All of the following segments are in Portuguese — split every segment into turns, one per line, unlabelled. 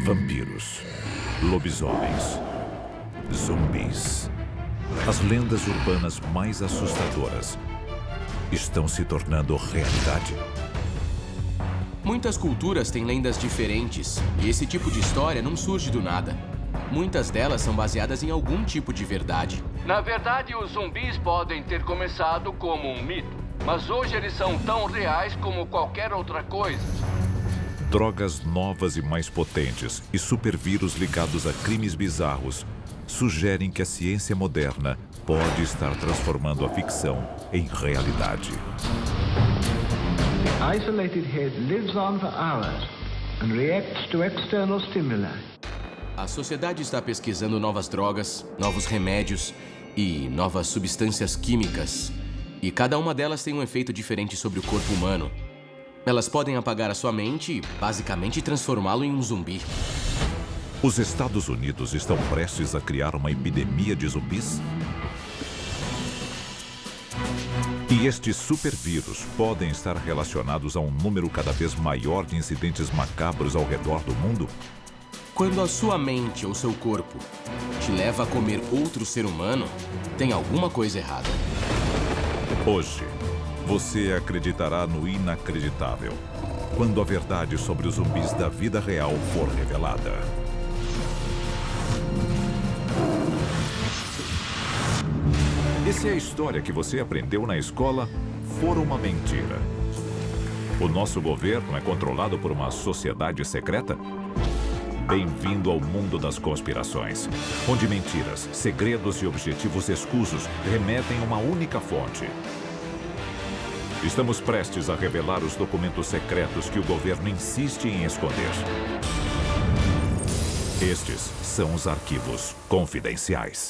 Vampiros, lobisomens, zumbis. As lendas urbanas mais assustadoras estão se tornando realidade.
Muitas culturas têm lendas diferentes, e esse tipo de história não surge do nada. Muitas delas são baseadas em algum tipo de verdade.
Na verdade, os zumbis podem ter começado como um mito, mas hoje eles são tão reais como qualquer outra coisa.
Drogas novas e mais potentes e supervírus ligados a crimes bizarros sugerem que a ciência moderna pode estar transformando a ficção em realidade.
The isolated head lives on for hours and reacts to external stimuli.
A sociedade está pesquisando novas drogas, novos remédios e novas substâncias químicas. E cada uma delas tem um efeito diferente sobre o corpo humano. Elas podem apagar a sua mente e, basicamente, transformá-lo em um zumbi.
Os Estados Unidos estão prestes a criar uma epidemia de zumbis? E estes supervírus podem estar relacionados a um número cada vez maior de incidentes macabros ao redor do mundo?
Quando a sua mente ou seu corpo te leva a comer outro ser humano, tem alguma coisa errada.
Hoje, você acreditará no inacreditável quando a verdade sobre os zumbis da vida real for revelada. E se a história que você aprendeu na escola for uma mentira? O nosso governo é controlado por uma sociedade secreta? Bem-vindo ao mundo das conspirações, onde mentiras, segredos e objetivos escusos remetem a uma única fonte. Estamos prestes a revelar os documentos secretos que o governo insiste em esconder. Estes são os arquivos confidenciais.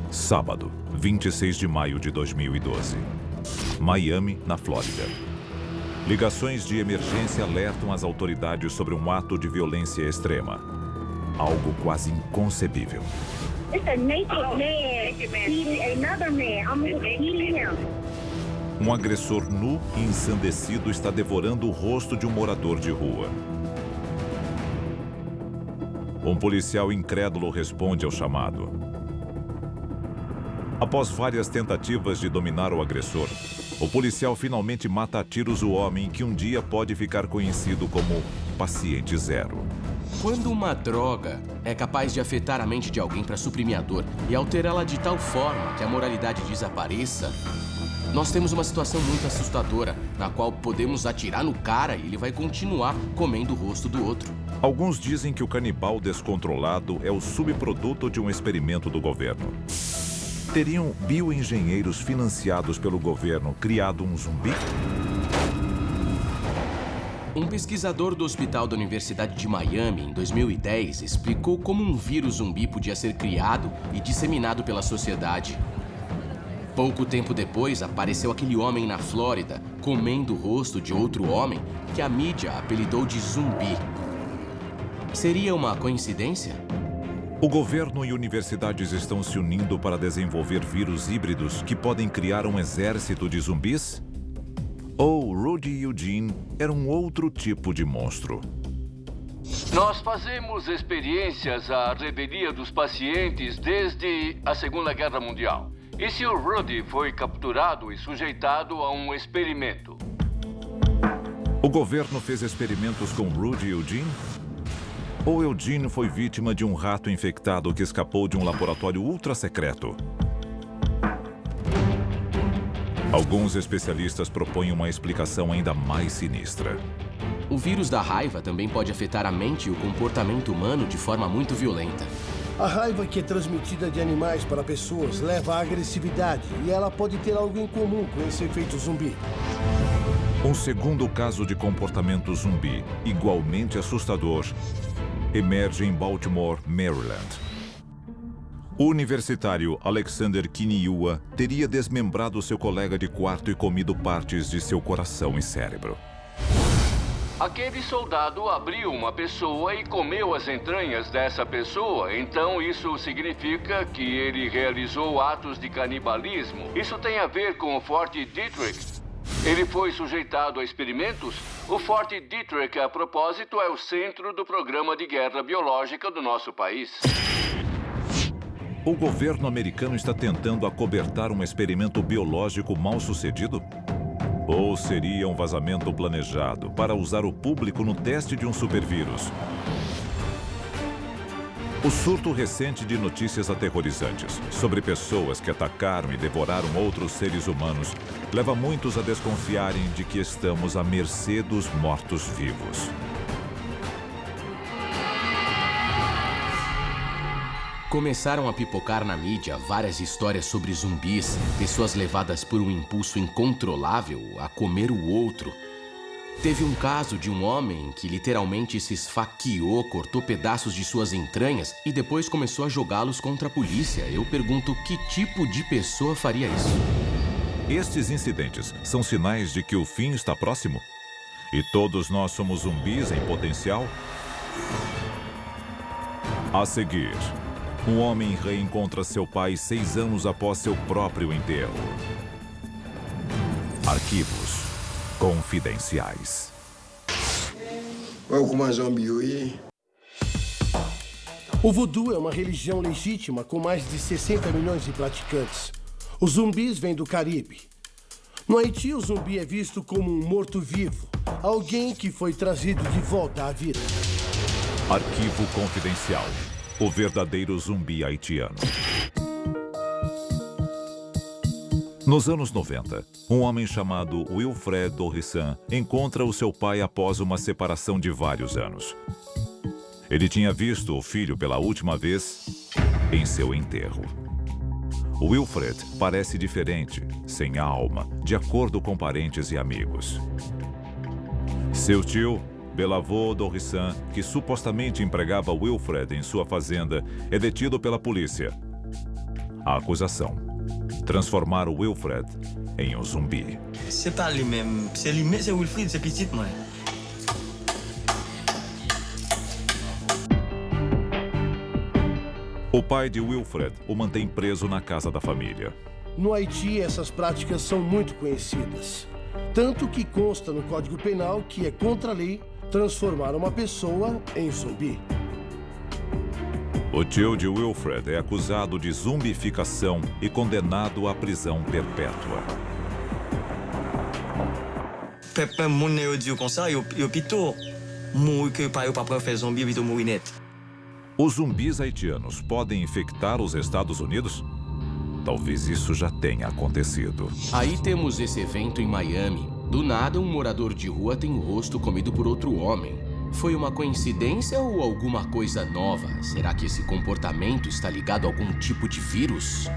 Sábado, 26 de maio de 2012. Miami, na Flórida. Ligações de emergência alertam as autoridades sobre um ato de violência extrema. Algo quase inconcebível. Um agressor nu e ensandecido está devorando o rosto de um morador de rua. Um policial incrédulo responde ao chamado. Após várias tentativas de dominar o agressor, o policial finalmente mata a tiros o homem que um dia pode ficar conhecido como Paciente Zero.
Quando uma droga é capaz de afetar a mente de alguém para suprimir a dor e alterá-la de tal forma que a moralidade desapareça, nós temos uma situação muito assustadora, na qual podemos atirar no cara e ele vai continuar comendo o rosto do outro.
Alguns dizem que o canibal descontrolado é o subproduto de um experimento do governo. Teriam bioengenheiros financiados pelo governo criado um zumbi?
Um pesquisador do Hospital da Universidade de Miami, em 2010, explicou como um vírus zumbi podia ser criado e disseminado pela sociedade. Pouco tempo depois, apareceu aquele homem na Flórida, comendo o rosto de outro homem que a mídia apelidou de zumbi. Seria uma coincidência?
O governo e universidades estão se unindo para desenvolver vírus híbridos que podem criar um exército de zumbis? Ou Rudy Eugene era um outro tipo de monstro?
Nós fazemos experiências à revelia dos pacientes desde a Segunda Guerra Mundial. E se o Rudy foi capturado e sujeitado a um experimento?
O governo fez experimentos com Rudy Eugene? Ou Eugene foi vítima de um rato infectado que escapou de um laboratório ultra-secreto? Alguns especialistas propõem uma explicação ainda mais sinistra.
O vírus da raiva também pode afetar a mente e o comportamento humano de forma muito violenta.
A raiva que é transmitida de animais para pessoas leva à agressividade e ela pode ter algo em comum com esse efeito zumbi.
Um segundo caso de comportamento zumbi, igualmente assustador, emerge em Baltimore, Maryland. O universitário Alexander Kiniua teria desmembrado seu colega de quarto e comido partes de seu coração e cérebro.
Aquele soldado abriu uma pessoa e comeu as entranhas dessa pessoa, então isso significa que ele realizou atos de canibalismo. Isso tem a ver com o Forte Detrick. Ele foi sujeitado a experimentos. O Forte Detrick, a propósito, é o centro do programa de guerra biológica do nosso país.
O governo americano está tentando acobertar um experimento biológico mal sucedido? Ou seria um vazamento planejado para usar o público no teste de um supervírus? O surto recente de notícias aterrorizantes sobre pessoas que atacaram e devoraram outros seres humanos leva muitos a desconfiarem de que estamos à mercê dos mortos-vivos.
Começaram a pipocar na mídia várias histórias sobre zumbis, pessoas levadas por um impulso incontrolável a comer o outro. Teve um caso de um homem que literalmente se esfaqueou, cortou pedaços de suas entranhas e depois começou a jogá-los contra a polícia. Eu pergunto, que tipo de pessoa faria isso?
Estes incidentes são sinais de que o fim está próximo? E todos nós somos zumbis em potencial? A seguir, um homem reencontra seu pai 6 anos após seu próprio enterro. Arquivos confidenciais.
O voodoo é uma religião legítima com mais de 60 milhões de praticantes. Os zumbis vêm do Caribe. No Haiti, o zumbi é visto como um morto-vivo, alguém que foi trazido de volta à vida.
Arquivo confidencial. O verdadeiro zumbi haitiano. Nos anos 90, um homem chamado Wilfred Dorrissan encontra o seu pai após uma separação de vários anos. Ele tinha visto o filho pela última vez em seu enterro. Wilfred parece diferente, sem alma, de acordo com parentes e amigos. Seu tio, Belavô Dorrissan, que supostamente empregava Wilfred em sua fazenda, é detido pela polícia. A acusação: transformar o Wilfred em um zumbi.
C'est pas lui-même, c'est lui-même, c'est Wilfred, c'est petit, moi.
O pai de Wilfred o mantém preso na casa da família.
No Haiti, essas práticas são muito conhecidas. Tanto que consta no Código Penal que é contra a lei transformar uma pessoa em zumbi.
O tio de Wilfred é acusado de zumbificação e condenado à prisão perpétua.
Peuple moun yo di comme ça, yo plutôt mouri que pas yo pas faire zombie, plutôt mouri net.
Os zumbis haitianos podem infectar os Estados Unidos? Talvez isso já tenha acontecido.
Aí temos esse evento em Miami. Do nada, um morador de rua tem o rosto comido por outro homem. Foi uma coincidência ou alguma coisa nova? Será que esse comportamento está ligado a algum tipo de vírus?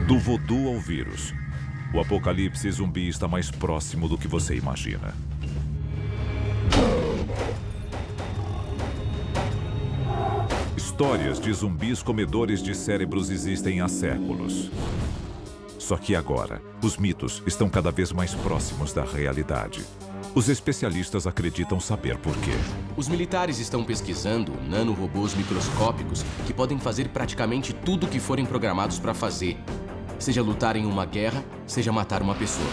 Do voodoo ao vírus, o apocalipse zumbi está mais próximo do que você imagina. Histórias de zumbis comedores de cérebros existem há séculos. Só que agora, os mitos estão cada vez mais próximos da realidade. Os especialistas acreditam saber por quê.
Os militares estão pesquisando nanorobôs microscópicos que podem fazer praticamente tudo o que forem programados para fazer. Seja lutar em uma guerra, seja matar uma pessoa.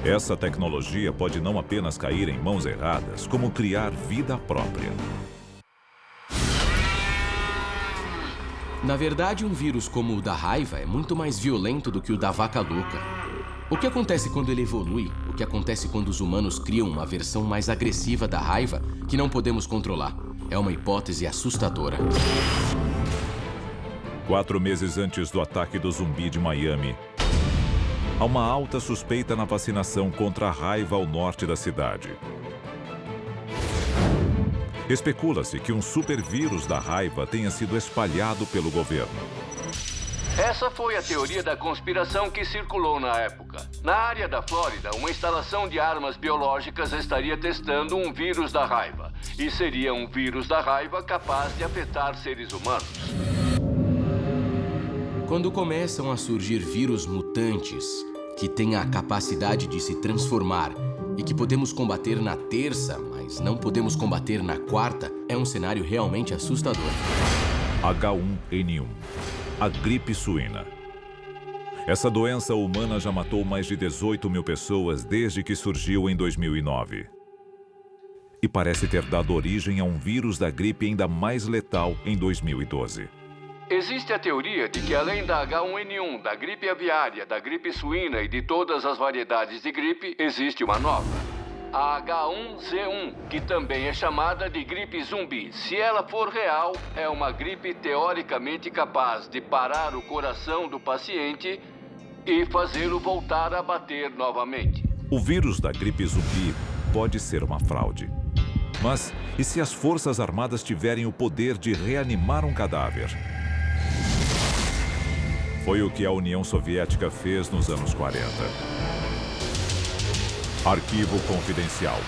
Essa tecnologia pode não apenas cair em mãos erradas, como criar vida própria.
Na verdade, um vírus como o da raiva é muito mais violento do que o da vaca louca. O que acontece quando ele evolui? O que acontece quando os humanos criam uma versão mais agressiva da raiva que não podemos controlar? É uma hipótese assustadora.
4 meses antes do ataque do zumbi de Miami, há uma alta suspeita na vacinação contra a raiva ao norte da cidade. Especula-se que um supervírus da raiva tenha sido espalhado pelo governo.
Essa foi a teoria da conspiração que circulou na época. Na área da Flórida, uma instalação de armas biológicas estaria testando um vírus da raiva. E seria um vírus da raiva capaz de afetar seres humanos.
Quando começam a surgir vírus mutantes que têm a capacidade de se transformar e que podemos combater na terça, mas não podemos combater na quarta, é um cenário realmente assustador.
H1N1, a gripe suína. Essa doença humana já matou mais de 18 mil pessoas desde que surgiu em 2009. E parece ter dado origem a um vírus da gripe ainda mais letal em 2012.
Existe a teoria de que além da H1N1, da gripe aviária, da gripe suína e de todas as variedades de gripe, existe uma nova. A H1Z1, que também é chamada de gripe zumbi. Se ela for real, é uma gripe teoricamente capaz de parar o coração do paciente e fazê-lo voltar a bater novamente.
O vírus da gripe zumbi pode ser uma fraude. Mas e se as Forças Armadas tiverem o poder de reanimar um cadáver? Foi o que a União Soviética fez nos anos 40. Arquivo confidencial.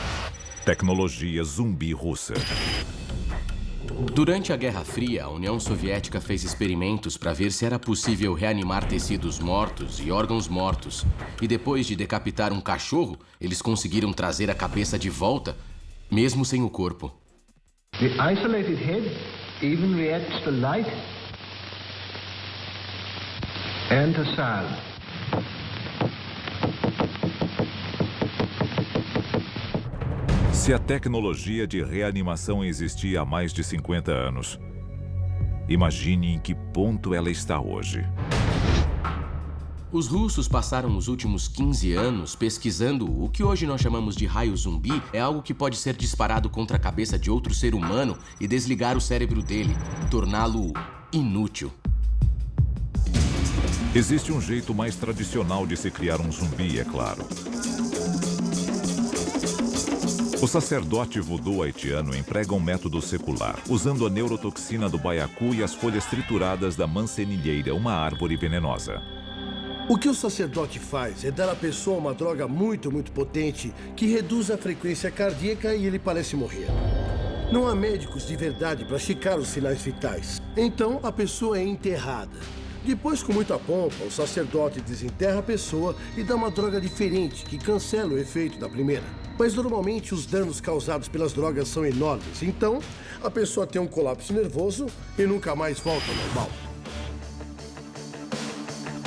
Tecnologia zumbi russa.
Durante a Guerra Fria, a União Soviética fez experimentos para ver se era possível reanimar tecidos mortos e órgãos mortos. E depois de decapitar um cachorro, eles conseguiram trazer a cabeça de volta, mesmo sem o corpo.
The isolated head even reacts to light and to sound.
Se a tecnologia de reanimação existia há mais de 50 anos, imagine em que ponto ela está hoje.
Os russos passaram os últimos 15 anos pesquisando o que hoje nós chamamos de raio zumbi. É algo que pode ser disparado contra a cabeça de outro ser humano e desligar o cérebro dele, torná-lo inútil.
Existe um jeito mais tradicional de se criar um zumbi, é claro. O sacerdote voodoo haitiano emprega um método secular, usando a neurotoxina do baiacu e as folhas trituradas da mancenilheira, uma árvore venenosa.
O que o sacerdote faz é dar à pessoa uma droga muito potente que reduz a frequência cardíaca e ele parece morrer. Não há médicos de verdade para checar os sinais vitais. Então, a pessoa é enterrada. Depois, com muita pompa, o sacerdote desenterra a pessoa e dá uma droga diferente que cancela o efeito da primeira. Mas normalmente os danos causados pelas drogas são enormes. Então, a pessoa tem um colapso nervoso e nunca mais volta ao normal.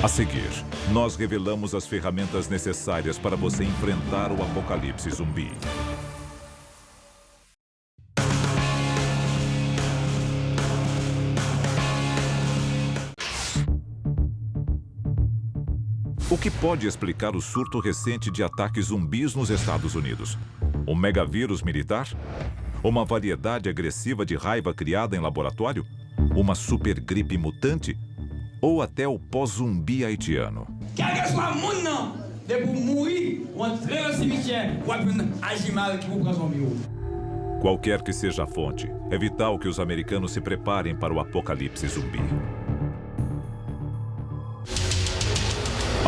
A seguir, nós revelamos as ferramentas necessárias para você enfrentar o apocalipse zumbi. O que pode explicar o surto recente de ataques zumbis nos Estados Unidos? Um megavírus militar? Uma variedade agressiva de raiva criada em laboratório? Uma supergripe mutante? Ou até o pós-zumbi haitiano? Qualquer que seja a fonte, é vital que os americanos se preparem para o apocalipse zumbi.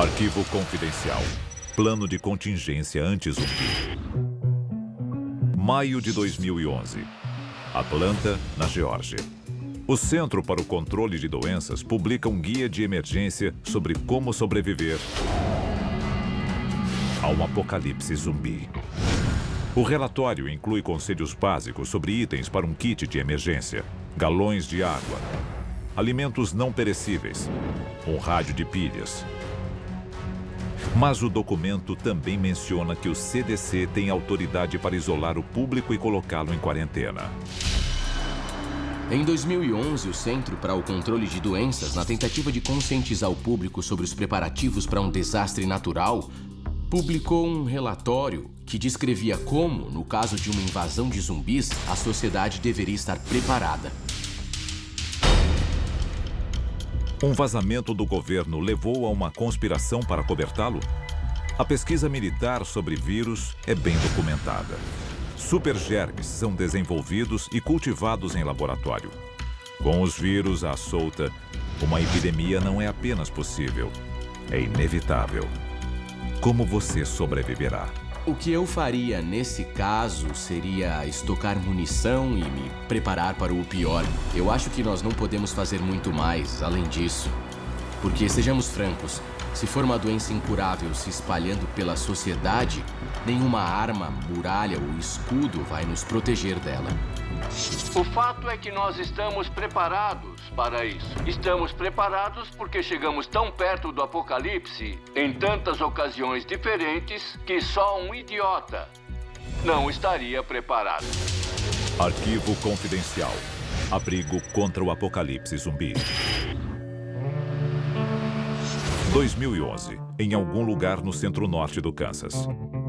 Arquivo confidencial. Plano de contingência anti-zumbi. Maio de 2011. Atlanta, na Geórgia. O Centro para o Controle de Doenças publica um guia de emergência sobre como sobreviver a um apocalipse zumbi. O relatório inclui conselhos básicos sobre itens para um kit de emergência, galões de água, alimentos não perecíveis, um rádio de pilhas. Mas o documento também menciona que o CDC tem autoridade para isolar o público e colocá-lo em quarentena.
Em 2011, o Centro para o Controle de Doenças, na tentativa de conscientizar o público sobre os preparativos para um desastre natural, publicou um relatório que descrevia como, no caso de uma invasão de zumbis, a sociedade deveria estar preparada.
Um vazamento do governo levou a uma conspiração para cobertá-lo? A pesquisa militar sobre vírus é bem documentada. Supergermes são desenvolvidos e cultivados em laboratório. Com os vírus à solta, uma epidemia não é apenas possível, é inevitável. Como você sobreviverá?
O que eu faria nesse caso seria estocar munição e me preparar para o pior. Eu acho que nós não podemos fazer muito mais além disso. Porque, sejamos francos, Se for uma doença incurável se espalhando pela sociedade, nenhuma arma, muralha ou escudo vai nos proteger dela.
O fato é que nós estamos preparados para isso. Estamos preparados porque chegamos tão perto do apocalipse em tantas ocasiões diferentes que só um idiota não estaria preparado.
Arquivo confidencial. Abrigo contra o apocalipse zumbi. 2011, em algum lugar no centro-norte do Kansas.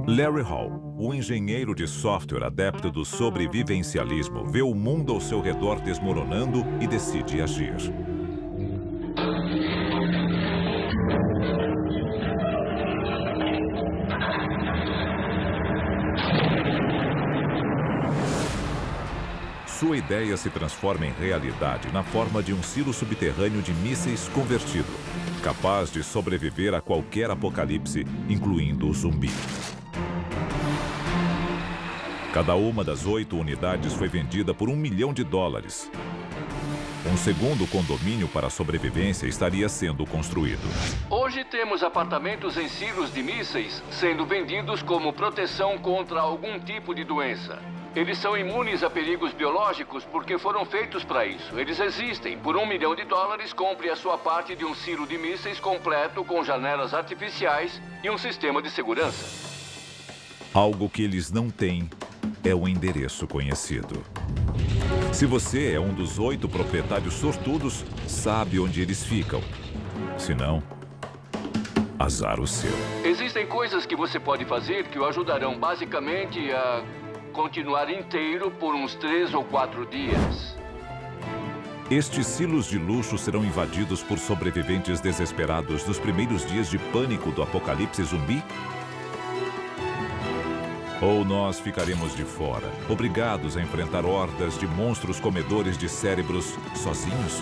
Larry Hall, o engenheiro de software adepto do sobrevivencialismo, vê o mundo ao seu redor desmoronando e decide agir. Sua ideia se transforma em realidade na forma de um silo subterrâneo de mísseis convertido, capaz de sobreviver a qualquer apocalipse, incluindo o zumbi. Cada uma das 8 unidades foi vendida por $1 milhão. Um segundo condomínio para a sobrevivência estaria sendo construído.
Hoje temos apartamentos em silos de mísseis sendo vendidos como proteção contra algum tipo de doença. Eles são imunes a perigos biológicos porque foram feitos para isso. Eles existem. Por $1 milhão, compre a sua parte de um silo de mísseis completo com janelas artificiais e um sistema de segurança.
Algo que eles não têm é o endereço conhecido. Se você é um dos 8 proprietários sortudos, sabe onde eles ficam. Se não, azar o seu.
Existem coisas que você pode fazer que o ajudarão basicamente a continuar inteiro por uns 3 ou 4 dias.
Estes silos de luxo serão invadidos por sobreviventes desesperados dos primeiros dias de pânico do apocalipse zumbi? Ou nós ficaremos de fora, obrigados a enfrentar hordas de monstros comedores de cérebros sozinhos?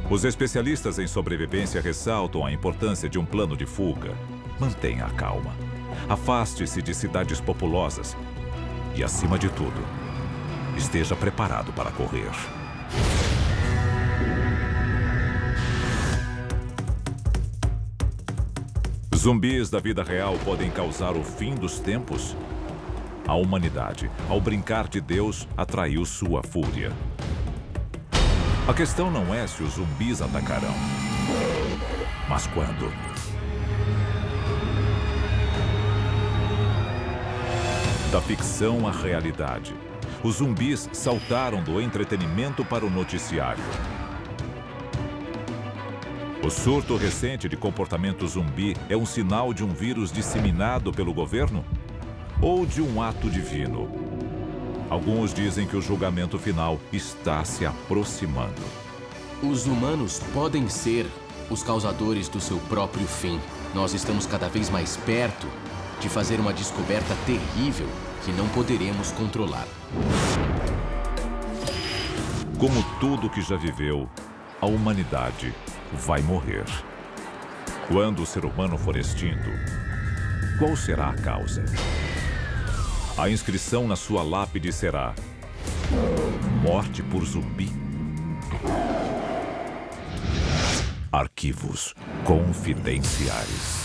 Os especialistas em sobrevivência ressaltam a importância de um plano de fuga. Mantenha a calma. Afaste-se de cidades populosas. E, acima de tudo, esteja preparado para correr. Zumbis da vida real podem causar o fim dos tempos? A humanidade, ao brincar de Deus, atraiu sua fúria. A questão não é se os zumbis atacarão, mas quando. Da ficção à realidade, os zumbis saltaram do entretenimento para o noticiário. O surto recente de comportamento zumbi é um sinal de um vírus disseminado pelo governo? Ou de um ato divino? Alguns dizem que o julgamento final está se aproximando.
Os humanos podem ser os causadores do seu próprio fim. Nós estamos cada vez mais perto de fazer uma descoberta terrível que não poderemos controlar.
Como tudo que já viveu, a humanidade vai morrer. Quando o ser humano for extinto, qual será a causa? A inscrição na sua lápide será: morte por zumbi. Arquivos confidenciais.